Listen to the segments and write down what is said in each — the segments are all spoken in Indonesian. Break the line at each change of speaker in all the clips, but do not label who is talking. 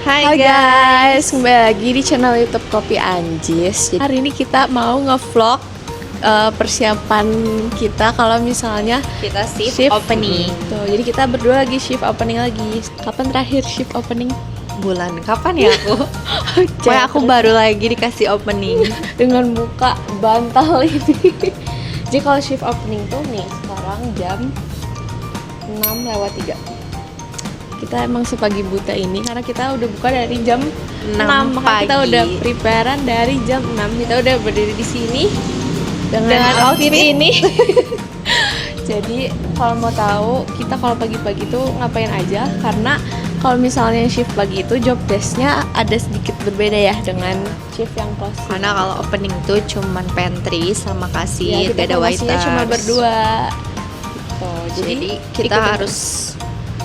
Hai guys, kembali lagi di channel YouTube Kopi Anjis. Jadi hari ini kita mau ngevlog persiapan kita kalau misalnya
kita shift opening.
Tuh, jadi kita berdua lagi shift opening lagi. Kapan terakhir shift opening?
Bulan kapan ya aku? Pokoknya aku baru lagi dikasih opening
dengan buka bantal ini. Jadi kalau shift opening tuh nih sekarang jam 6:03. Kita emang sepagi buta ini karena kita udah buka dari jam 6 maka kita udah preparean dari jam 6. Kita udah berdiri di sini dengan outfit ini. Jadi kalau mau tahu kita kalau pagi-pagi tuh ngapain aja, karena kalau misalnya shift pagi itu job desk-nya ada sedikit berbeda ya dengan shift yang closing.
Karena kalau opening tuh cuman pantry sama kasir, gak ada waiters.
Cuma berdua. Gitu.
Jadi kita harus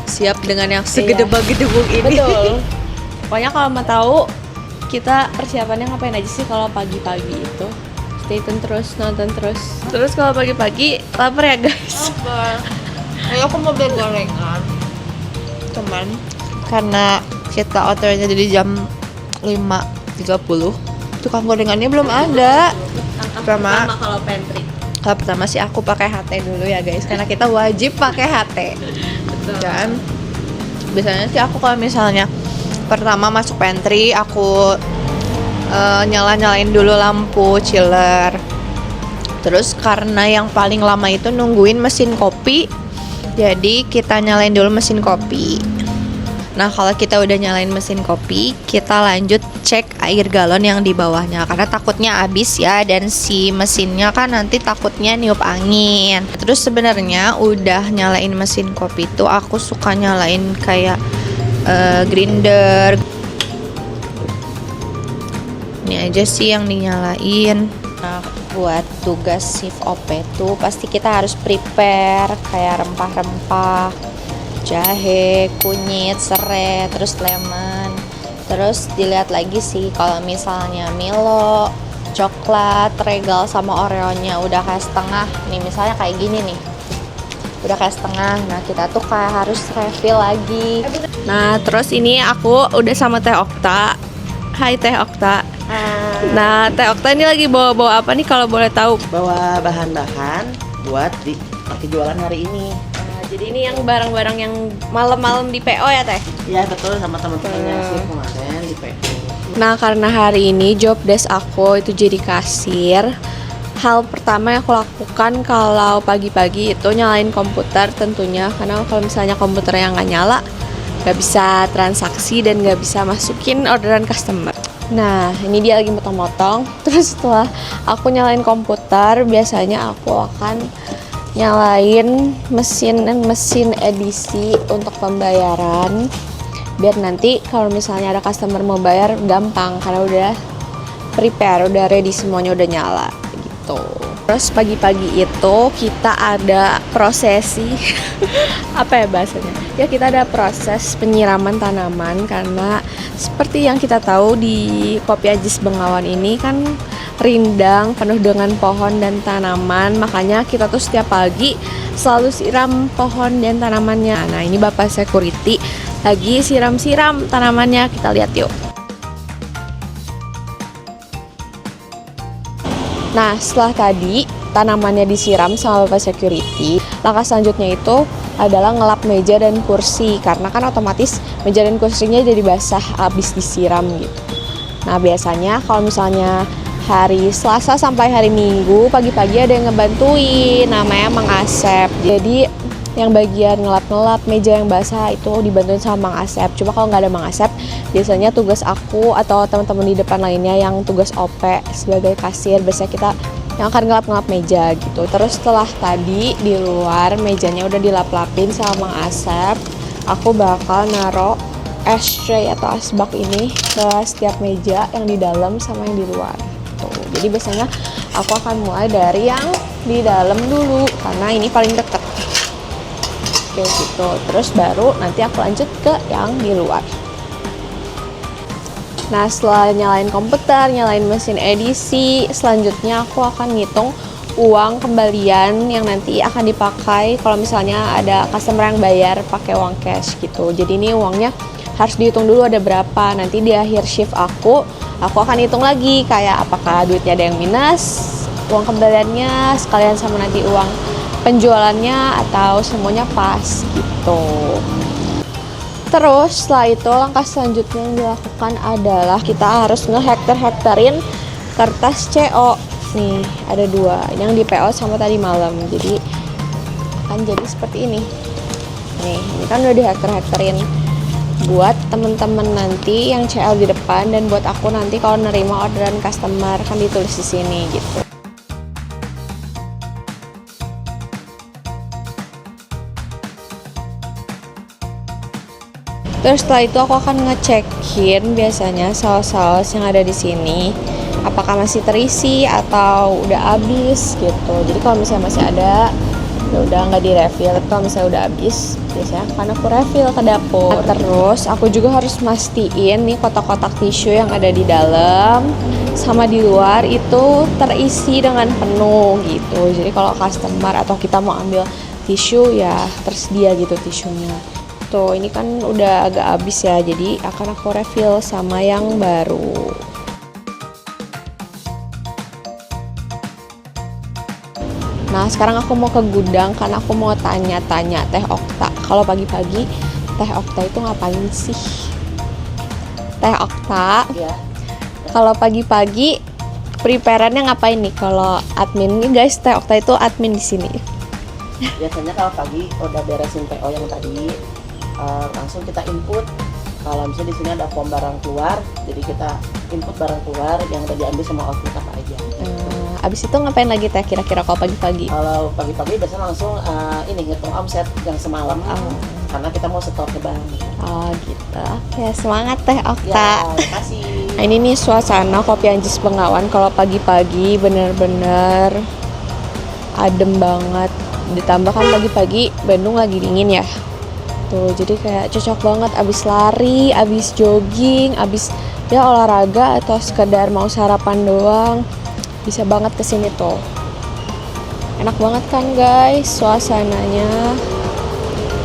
siap dengan yang segedebak-gedebuk ini.
Betul. Pokoknya kalau mau tahu kita persiapannya ngapain aja sih kalau pagi-pagi itu, stay tune terus, nonton terus. Terus kalau pagi-pagi lapar ya guys.
Lapar. Ayo aku mau beli gorengan. Teman, karena kita ordernya dari jam 5:30. Tukang gorengannya belum ada.
Pertama kalau pantry.
Kalau pertama sih aku pakai HT dulu ya guys, karena kita wajib pakai HT. Dan biasanya sih aku kalau misalnya pertama masuk pantry aku nyalain dulu lampu chiller. Terus karena yang paling lama itu nungguin mesin kopi, jadi kita nyalain dulu mesin kopi. Nah kalau kita udah nyalain mesin kopi, kita lanjut cek air galon yang di bawahnya, karena takutnya habis ya, dan si mesinnya kan nanti takutnya niup angin. Terus sebenarnya udah nyalain mesin kopi itu aku suka nyalain kayak grinder. Ini aja sih yang dinyalain. Nah buat tugas shift OP tuh pasti kita harus prepare kayak rempah-rempah, jahe, kunyit, serai, terus lemon. Terus dilihat lagi sih kalau misalnya Milo, coklat, regal sama Oreo-nya udah kayak setengah. Nih misalnya kayak gini nih, udah kayak setengah. Nah kita tuh kayak harus refill lagi.
Nah terus ini aku udah sama Teh Okta. Hai Teh Okta. Nah Teh Okta ini lagi bawa-bawa apa nih kalau boleh tahu?
Bawa bahan-bahan buat pakai jualan hari ini.
Jadi ini yang barang-barang yang malam-malam di PO ya Teh?
Iya betul, sama teman-temannya sih kemarin di PO.
Nah karena hari ini job desk aku itu jadi kasir, hal pertama yang aku lakukan kalau pagi-pagi itu nyalain komputer tentunya, karena kalau misalnya komputer yang nggak nyala nggak bisa transaksi dan nggak bisa masukin orderan customer. Nah ini dia lagi motong-motong. Terus setelah aku nyalain komputer, biasanya aku akan nyalain mesin edisi untuk pembayaran, biar nanti kalau misalnya ada customer mau bayar gampang karena udah prepare, udah ready, semuanya udah nyala gitu. Terus pagi-pagi itu kita ada prosesi apa ya bahasanya? Ya kita ada proses penyiraman tanaman, karena seperti yang kita tahu di Kopi Anjis Bengawan ini kan rindang penuh dengan pohon dan tanaman, makanya kita tuh setiap pagi selalu siram pohon dan tanamannya. Nah ini Bapak Security lagi siram-siram tanamannya, kita lihat yuk. Nah setelah tadi tanamannya disiram sama Bapak Security, langkah selanjutnya itu adalah ngelap meja dan kursi, karena kan otomatis meja dan kursinya jadi basah abis disiram gitu. Nah biasanya kalau misalnya hari Selasa sampai hari Minggu pagi-pagi ada yang ngebantuin, namanya Mang Asep. Jadi yang bagian ngelap-ngelap meja yang basah itu dibantuin sama Mang Asep. Cuma kalau nggak ada Mang Asep, biasanya tugas aku atau teman-teman di depan lainnya yang tugas OP sebagai kasir, biasanya kita yang akan ngelap-ngelap meja gitu. Terus setelah tadi di luar mejanya udah dilap-lapin sama Mang Asep, aku bakal naro ashtray atau asbak ini ke setiap meja yang di dalam sama yang di luar. Jadi biasanya aku akan mulai dari yang di dalam dulu karena ini paling deket. Oke gitu. Terus baru nanti aku lanjut ke yang di luar. Nah setelah nyalain komputer, nyalain mesin edisi, selanjutnya aku akan ngitung uang kembalian yang nanti akan dipakai kalau misalnya ada customer yang bayar pakai uang cash gitu. Jadi ini uangnya harus dihitung dulu ada berapa. Nanti di akhir shift aku akan hitung lagi kayak apakah duitnya ada yang minus, uang kembaliannya sekalian sama nanti uang penjualannya atau semuanya pas gitu. Terus setelah itu langkah selanjutnya yang dilakukan adalah kita harus ngehektar-hektarin kertas CO. Nih ada 2 yang di PO sama tadi malam, jadi akan jadi seperti ini. Nih ini kan udah dihektar-hektarin buat temen-temen nanti yang CL di depan, dan buat aku nanti kalau nerima orderan customer kan ditulis di sini gitu. Terus setelah itu aku akan ngecekin biasanya saus-saus yang ada di sini apakah masih terisi atau udah habis gitu. Jadi kalau misalnya masih ada udah nggak di refill, tapi kalau misalnya udah habis biasanya akan aku refill ke dapur. Terus aku juga harus mastiin nih kotak-kotak tisu yang ada di dalam sama di luar itu terisi dengan penuh gitu. Jadi kalau customer atau kita mau ambil tisu ya tersedia gitu tisunya. Tuh ini kan udah agak habis ya, jadi akan aku refill sama yang baru. Nah sekarang aku mau ke gudang karena aku mau tanya-tanya Teh Okta. Kalau pagi-pagi Teh Okta itu ngapain sih? Teh Okta,
Ya.
kalau pagi-pagi preparannya ngapain nih? Kalau admin nih guys, Teh Okta itu admin di sini.
Biasanya kalau pagi udah beresin PO yang tadi, langsung kita input. Kalau misalnya di sini ada form barang keluar, jadi kita input barang keluar yang udah diambil sama output apa aja.
Abis itu ngapain lagi Teh kira-kira kalau pagi-pagi?
Kalau pagi-pagi biasanya langsung ini ngitung omset yang semalam, karena kita mau setor ke bank.
Oh gitu. Oke, semangat Teh
Ya,
Okta.
makasih.
Nah ini nih suasana Kopi Anjis Bengawan kalau pagi-pagi bener-bener adem banget. Ditambah kan pagi-pagi Bandung lagi dingin ya. Tuh jadi kayak cocok banget abis lari, abis jogging, abis ya olahraga atau sekedar mau sarapan doang. Bisa banget kesini tuh. Enak banget kan guys suasananya.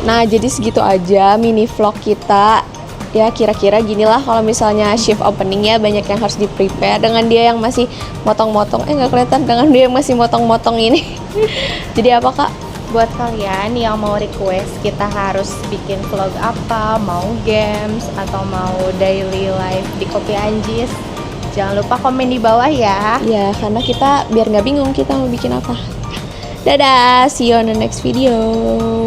Nah jadi segitu aja mini vlog kita. Ya kira-kira ginilah kalau misalnya shift opening ya, banyak yang harus di prepare dengan dia yang masih motong-motong. Nggak kelihatan dengan dia yang masih motong-motong ini. Jadi apa kak?
Buat kalian yang mau request kita harus bikin vlog apa, mau games atau mau daily life di Kopi Anjis, jangan lupa komen di bawah ya.
Ya karena kita biar nggak bingung kita mau bikin apa. Dadah, see you on the next video.